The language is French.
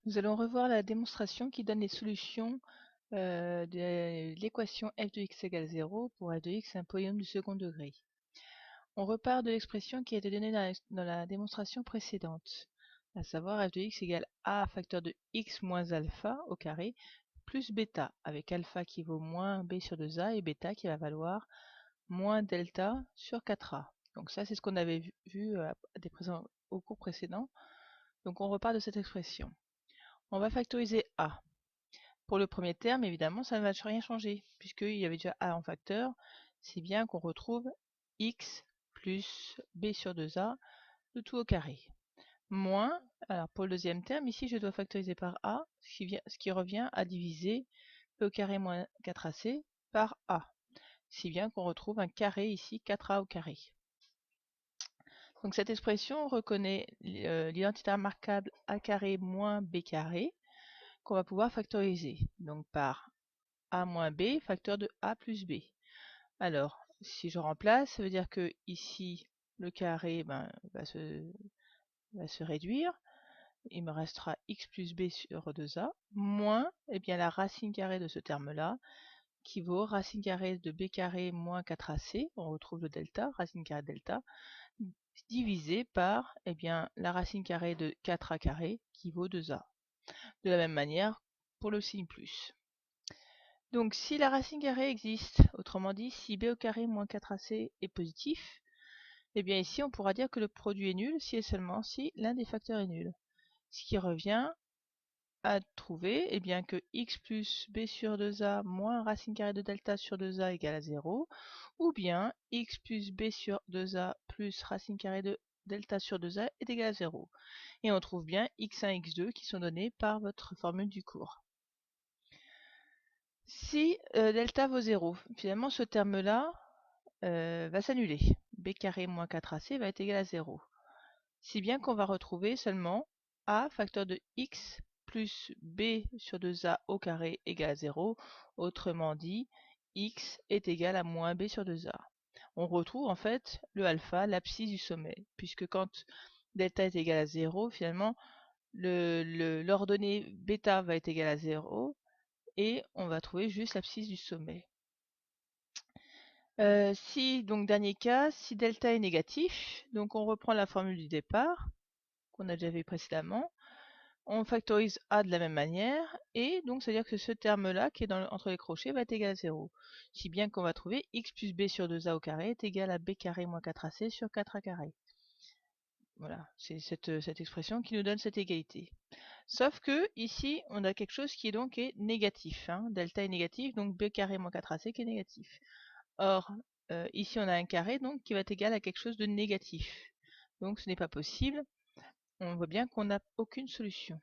Nous allons revoir la démonstration qui donne les solutions de l'équation f de x égale 0 pour f de x un polynôme du second degré. On repart de l'expression qui a été donnée dans la démonstration précédente, à savoir f de x égale a facteur de x moins alpha au carré plus bêta, avec alpha qui vaut moins b sur 2a et bêta qui va valoir moins delta sur 4a. Donc ça, c'est ce qu'on avait vu au cours précédent. Donc on repart de cette expression. On va factoriser a. Pour le premier terme, évidemment, ça ne va rien changer, puisqu'il y avait déjà a en facteur, si bien qu'on retrouve x plus b sur 2a, le tout au carré. Moins, alors pour le deuxième terme, ici je dois factoriser par a, ce qui revient à diviser b au carré moins 4ac par a, si bien qu'on retrouve un carré ici, 4a au carré. Donc cette expression reconnaît l'identité remarquable a carré moins b carré, qu'on va pouvoir factoriser, donc par a moins b, facteur de a plus b. Alors, si je remplace, ça veut dire que ici, le carré va se réduire. Il me restera x plus b sur 2a, moins la racine carrée de ce terme-là, qui vaut racine carrée de b carré moins 4ac, on retrouve le delta, racine carrée de delta, divisé par la racine carrée de 4a carré, qui vaut 2a. De la même manière pour le signe plus. Donc si la racine carrée existe, autrement dit si b au carré moins 4ac est positif, et bien ici on pourra dire que le produit est nul si et seulement si l'un des facteurs est nul. Ce qui revient à trouver que x plus b sur 2a moins racine carrée de delta sur 2a égale à 0, ou bien x plus b sur 2a plus racine carrée de delta sur 2a est égal à 0. Et on trouve bien x1 x2 qui sont donnés par votre formule du cours. Si delta vaut 0, finalement ce terme-là va s'annuler. b carré moins 4ac va être égal à 0. Si bien qu'on va retrouver seulement a facteur de x plus b sur 2a au carré égale à 0. Autrement dit, x est égal à moins b sur 2a. On retrouve en fait le alpha, l'abscisse du sommet, puisque quand delta est égal à 0, finalement, l'ordonnée bêta va être égal à 0, et on va trouver juste l'abscisse du sommet. Donc dernier cas, si delta est négatif, donc on reprend la formule du départ, qu'on a déjà vu précédemment, on factorise a de la même manière, et donc ça veut dire que ce terme-là, qui est entre les crochets, va être égal à 0. Si bien qu'on va trouver x plus b sur 2a au carré est égal à b carré moins 4ac sur 4a carré. Voilà, c'est cette expression qui nous donne cette égalité. Sauf que ici, on a quelque chose qui est négatif. Delta est négatif, donc b carré moins 4ac qui est négatif. Or, ici on a un carré donc qui va être égal à quelque chose de négatif. Donc ce n'est pas possible. On voit bien qu'on n'a aucune solution.